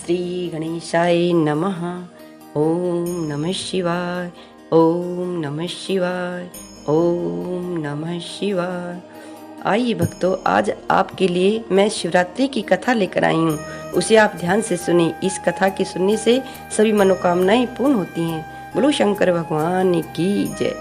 श्री गणेशाय नमः। ओम नमः शिवाय, ओम नमः शिवाय, ओम नमः शिवाय। आइए भक्तों, आज आपके लिए मैं शिवरात्रि की कथा लेकर आई हूँ। उसे आप ध्यान से सुने। इस कथा के सुनने से सभी मनोकामनाएं पूर्ण होती हैं। बोलो शंकर भगवान की जय।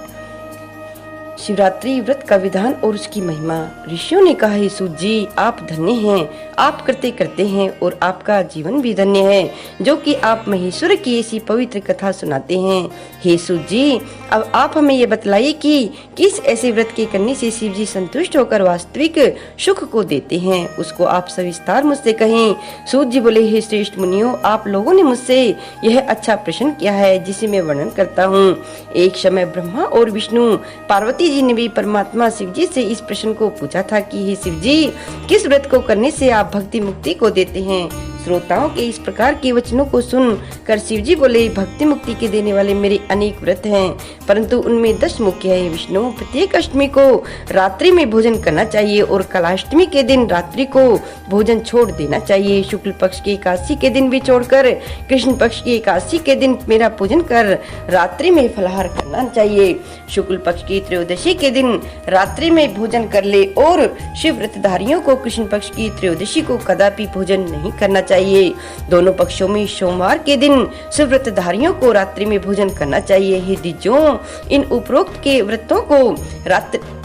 शिवरात्रि व्रत का विधान और उसकी महिमा। ऋषियों ने कहा, हे सूत जी, आप धन्य हैं, आप करते करते हैं और आपका जीवन भी धन्य है, जो कि आप महेश्वर की ऐसी पवित्र कथा सुनाते हैं। हे सूत जी, अब आप हमें ये बतलाइए कि किस ऐसे व्रत के करने से शिव जी संतुष्ट होकर वास्तविक सुख को देते हैं, उसको आप सविस्तार मुझसे कहें। सूत जी बोले, हे श्रेष्ठ मुनियों, आप लोगों ने मुझसे यह अच्छा प्रश्न किया है, जिसे मैं वर्णन करता हूँ। एक समय ब्रह्मा और विष्णु पार्वती जी ने भी परमात्मा शिव जी से इस प्रश्न को पूछा था कि हे शिव जी, किस व्रत को करने से आप भक्ति मुक्ति को देते हैं। श्रोताओं के इस प्रकार के वचनों को सुन कर शिव जी बोले, भक्ति मुक्ति के देने वाले मेरे अनेक व्रत हैं, परंतु उनमें 10 मुख्य है। विष्णु, प्रत्येक अष्टमी को रात्रि में भोजन करना चाहिए और कलाष्टमी के दिन रात्रि को भोजन छोड़ देना चाहिए। शुक्ल पक्ष की एकादशी के दिन भी छोड़कर कृष्ण पक्ष की एकादशी के दिन मेरा पूजन कर रात्रि में फलाहार करना चाहिए। शुक्ल पक्ष की त्रयोदशी के दिन रात्रि में भोजन कर ले और शिव व्रतधारियों को कृष्ण पक्ष की त्रयोदशी को कदापि भोजन नहीं करना चाहिए। दोनों पक्षों में सोमवार के दिन शिव व्रतधारियों को रात्रि में भोजन करना चाहिए। हे द्विजों, इन उपरोक्त के व्रतों को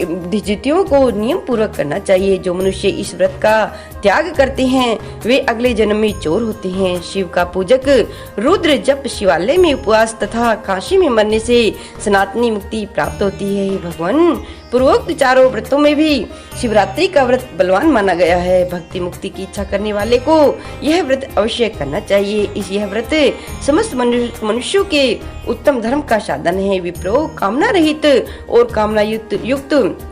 द्विजों को नियम पूर्वक करना चाहिए। जो मनुष्य इस व्रत का त्याग करते हैं वे अगले जन्म में चोर होते हैं। शिव का पूजक रुद्र जप शिवालय में उपवास तथा काशी में मरने से सनातनी मुक्ति प्राप्त होती है। भगवान, पूर्वोक्त चारों व्रतों में भी शिवरात्रि का व्रत बलवान माना गया है। भक्ति मुक्ति की इच्छा करने वाले को यह व्रत अवश्य करना चाहिए। यह व्रत समस्त मनुष्यों के उत्तम धर्म का साधन है। विप्रो, कामना रहित और कामना युक्त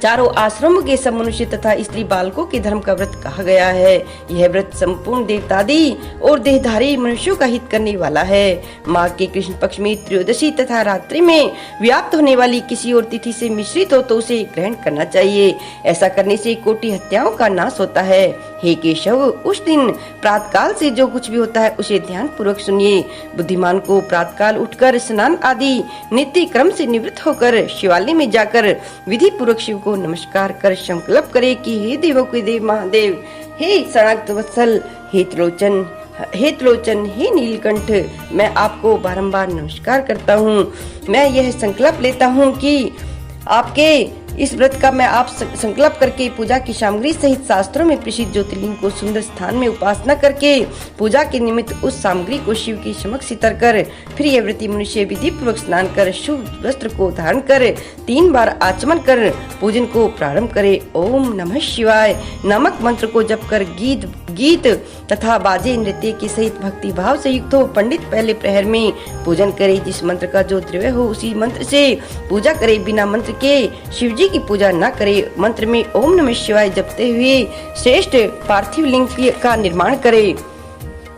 चारों आश्रमों के सब मनुष्य तथा स्त्री बालकों के धर्म का व्रत कहा गया है। यह व्रत संपूर्ण देवतादी और देहधारी मनुष्यों का हित करने वाला है। माघ के कृष्ण पक्ष में त्रयोदशी तथा रात्रि में व्याप्त होने वाली किसी और तिथि से मिश्रित हो तो उसे ग्रहण करना चाहिए। ऐसा करने से कोटि हत्याओं का नाश होता है। हे केशव, उस दिन प्रातःकाल से जो कुछ भी होता है उसे ध्यान पूर्वक सुनिए। बुद्धिमान को प्रातःकाल उठकर स्नान आदि नित्य क्रम से निवृत्त होकर शिवालय में जाकर विधि पूर्वक शिव को नमस्कार कर संकल्प करे कि हे देवों के देव महादेव, हे शरणागत वत्सल, हे त्रिलोचन, हे नीलकंठ, मैं आपको बारंबार नमस्कार करता हूँ। मैं यह संकल्प लेता हूँ कि आपके इस व्रत का मैं आप संकल्प करके पूजा की सामग्री सहित शास्त्रों में प्रसिद्ध ज्योतिर्लिंग को सुंदर स्थान में उपासना करके पूजा के निमित्त उस सामग्री को शिव की समक्ष सितर कर फिर यह व्रती मनुष्य विधि पूर्वक स्नान कर शुभ वस्त्र को धारण कर 3 बार आचमन कर पूजन को प्रारंभ करे। ओम नमः शिवाय नामक मंत्र को जप कर गीत तथा बाजे नृत्य के सहित भक्ति भाव से युक्त हो पंडित पहले प्रहर में पूजन करे। जिस मंत्र का जो द्रव्य हो उसी मंत्र से पूजा करे। बिना मंत्र के शिव जी की पूजा न करे। मंत्र में ओम नमः शिवाय जपते हुए श्रेष्ठ पार्थिव लिंग का निर्माण करे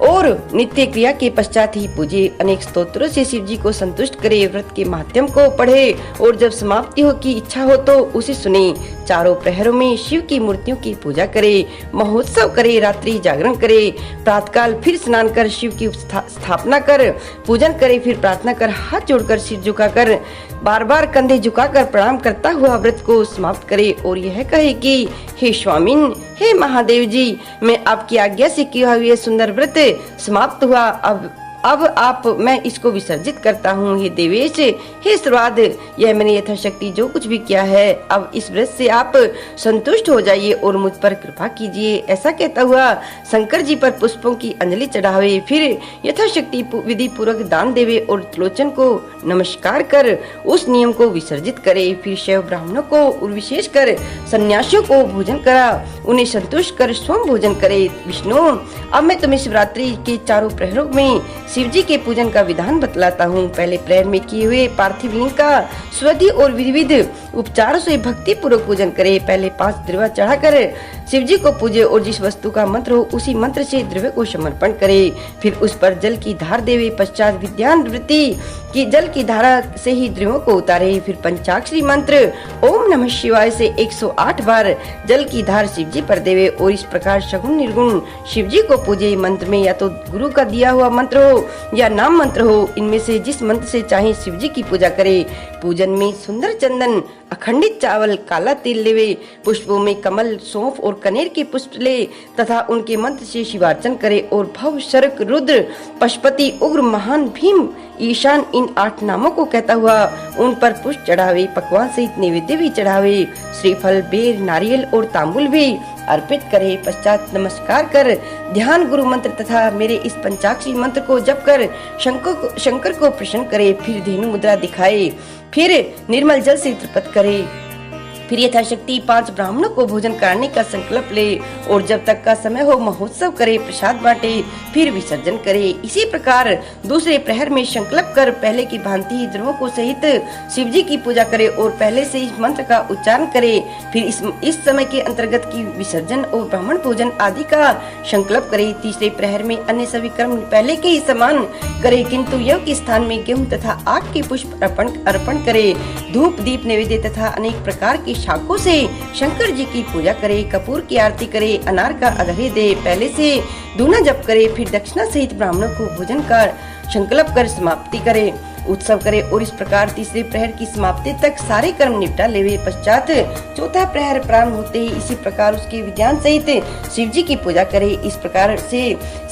और नित्य क्रिया के पश्चात ही पूजे। अनेक स्तोत्रों से शिव जी को संतुष्ट करे। व्रत के माध्यम को पढ़े और जब समाप्ति हो की इच्छा हो तो उसे सुने। चारों प्रहरों में शिव की मूर्तियों की पूजा करे, महोत्सव करे, रात्रि जागरण करे, प्रातःकाल फिर स्नान कर शिव की स्थापना कर पूजन करे, फिर प्रार्थना कर हाथ जोड़कर सिर झुकाकर बार बार कंधे झुकाकर प्रणाम करता हुआ व्रत को समाप्त करे और यह कहे कि हे स्वामिन, हे महादेव जी, मैं आपकी आज्ञा से किया हुआ सुंदर व्रत समाप्त हुआ। अब मैं इसको विसर्जित करता हूँ। हे देवेश, हे सर्वाद, यह मैंने यथाशक्ति जो कुछ भी किया है, अब इस व्रत से आप संतुष्ट हो जाइए और मुझ पर कृपा कीजिए। ऐसा कहता हुआ शंकर जी पर पुष्पों की अंजलि चढ़ावे, फिर यथाशक्ति विधि पूर्वक दान देवे और त्रिलोचन को नमस्कार कर उस नियम को विसर्जित करे। फिर शैव ब्राह्मणों को और विशेषकर सन्यासियों को भोजन करा, उन्हें संतुष्ट कर स्वयं भोजन करे। विष्णु, अब मैं तुम्हें शिवरात्रि के चारों प्रहरों में शिव जी के पूजन का विधान बतलाता हूँ। पहले प्रहर में किए हुए पार्थिव लिंग का स्वधि और विविध उपचार से भक्ति पूर्वक पूजन करे। पहले 5 द्रव्य चढ़ाकर शिव जी को पूजे और जिस वस्तु का मंत्र हो उसी मंत्र से द्रव्य को समर्पण करे। फिर उस पर जल की धार देवे। पश्चात विद्यावृत्ति की जल की धारा से ही द्रव्यों को उतारे। फिर पंचाक्षरी मंत्र ओम नमः शिवाय से 108 बार जल की धार शिव जी पर देवे और इस प्रकार सगुण निर्गुण शिव जी को पूजे। मंत्र में या तो गुरु का दिया हुआ मंत्र हो या नाम मंत्र हो, इनमें से जिस मंत्र से चाहे शिव जी की पूजा करे। पूजन में सुंदर चंदन, अखंडित चावल, काला तिल लेवे। पुष्पों में कमल, सौंफ और कनेर के पुष्प ले तथा उनके मंत्र से शिवार्चन करे और भव, शर्क, रुद्र, पशुपति, उग्र, महान, भीम, ईशान इन 8 नामों को कहता हुआ उन पर पुष्प चढ़ावे। पकवान सहित नैवेद्य भी चढ़ावे। श्रीफल, बेर, नारियल और तांबुल भी अर्पित करे। पश्चात नमस्कार कर ध्यान गुरु मंत्र तथा मेरे इस पंचाक्षरी मंत्र को जप कर शंकर को प्रसन्न करे। फिर धेनु मुद्रा दिखाए। फिर निर्मल जल से तृप्त करे। फिर यथाशक्ति 5 ब्राह्मणों को भोजन कराने का संकल्प ले और जब तक का समय हो महोत्सव करे, प्रसाद बांटे, फिर विसर्जन करे। इसी प्रकार दूसरे प्रहर में संकल्प कर पहले की भांति ही द्रव्यों को सहित शिव जी की पूजा करे और पहले से इस मंत्र का उच्चारण करे। फिर इस समय के अंतर्गत की विसर्जन और ब्राह्मण भोजन आदि का संकल्प करे। तीसरे प्रहर में अन्य सभी कर्म पहले के ही समान करे, किंतु यज्ञ के स्थान में गेहूं तथा आग के पुष्प अर्पण करे। धूप, दीप, नैवेद्य तथा अनेक प्रकार की शाखों से शंकर जी की पूजा करे। कपूर की आरती करे। अनार का अधहे दे। पहले से दूना जप करे। फिर दक्षिणा सहित ब्राह्मणों को भोजन का संकल्प कर समाप्ति करे, उत्सव करे और इस प्रकार तीसरे प्रहर की समाप्ति तक सारे कर्म निपटा लेवे। पश्चात चौथा प्रहर प्रारंभ होते ही इसी प्रकार उसके विधान सहित शिव जी की पूजा करे। इस प्रकार से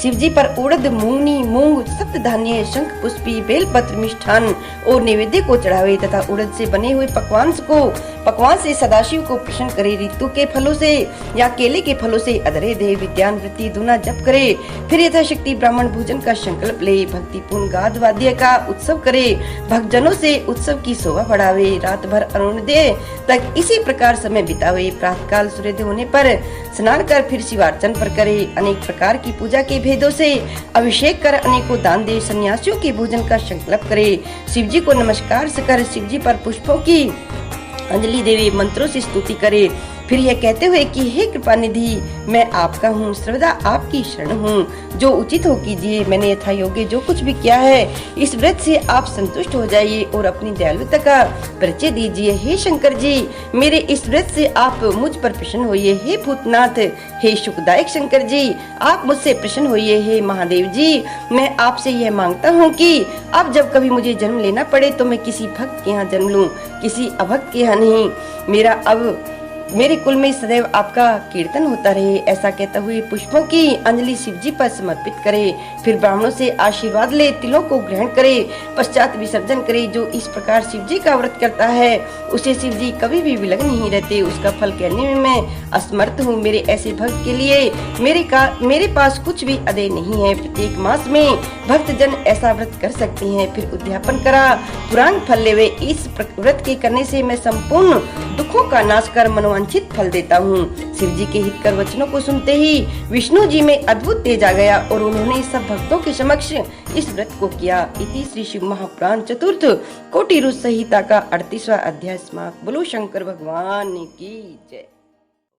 शिव जी पर उड़द, मूंगनी, मूंग, सप्त धान्य, शंख पुष्पी, बेलपत्र, मिष्ठान और नैवेद्य को चढ़ावे तथा उड़द से बने हुए पकवान से सदाशिव को प्रसन्न करे। ऋतु के फलों से या केले के फलों से अधरे दे। विद्यावृत्ति दूना जप करे। फिर यथाशक्ति ब्राह्मण भोजन का संकल्प ले। भक्तिपूर्ण गाद वाद्य का उत्सव करे। भक्तजनों से उत्सव की शोभा बढ़ावे। रात भर अरुणोदय तक इसी प्रकार समय बितावे। प्रातःकाल सूर्योदय होने पर स्नान कर फिर शिवार्चन पर करे। अनेक प्रकार की पूजा के भेदों से अभिषेक कर अनेकों दान दे। सन्यासियों के भोजन का संकल्प करे। शिव जी को नमस्कार कर शिव जी पर पुष्पों की अंजलि देवे। मंत्रों से स्तुति करे। फिर यह कहते हुए कि हे कृपा निधि, मैं आपका हूँ, सर्वदा आपकी शरण हूँ। जो उचित हो कीजिए। मैंने यथा योग्य जो कुछ भी किया है इस व्रत से आप संतुष्ट हो जाइए और अपनी दयालुता का परिचय दीजिए। हे शंकर जी, मेरे इस व्रत से आप मुझ पर प्रसन्न होइए। हे भूतनाथ, हे सुखदायक शंकर जी, आप मुझसे प्रसन्न होइए। हे महादेव जी, मैं आपसे यह मांगता हूँ कि अब जब कभी मुझे जन्म लेना पड़े तो मैं किसी भक्त के यहाँ जन्म लूँ, किसी अभक्त के यहाँ नहीं। मेरे कुल में सदैव आपका कीर्तन होता रहे। ऐसा कहते हुए पुष्पों की अंजलि शिव जी पर समर्पित करे। फिर ब्राह्मणों से आशीर्वाद ले, तिलों को ग्रहण करे। पश्चात विसर्जन करे। जो इस प्रकार शिव जी का व्रत करता है उसे शिव जी कभी भी विलग नहीं रहते। उसका फल कहने में मैं असमर्थ हूँ। मेरे ऐसे भक्त के लिए मेरे पास कुछ भी अदेय नहीं है। प्रत्येक मास में भक्तजन ऐसा व्रत कर सकते हैं। फिर उद्यापन करा, पुराण फल लेवे। इस व्रत के करने से मैं संपूर्ण दुखों का नाश कर मनोवांछित फल देता हूँ। शिव जी के हितकर वचनों को सुनते ही विष्णु जी में अद्भुत तेज आ गया और उन्होंने सब भक्तों के समक्ष इस व्रत को किया। इति श्री शिव महापुराण चतुर्थ कोटि संहिता का 38वां अध्याय समाप्त। बोलो शंकर भगवान की जय।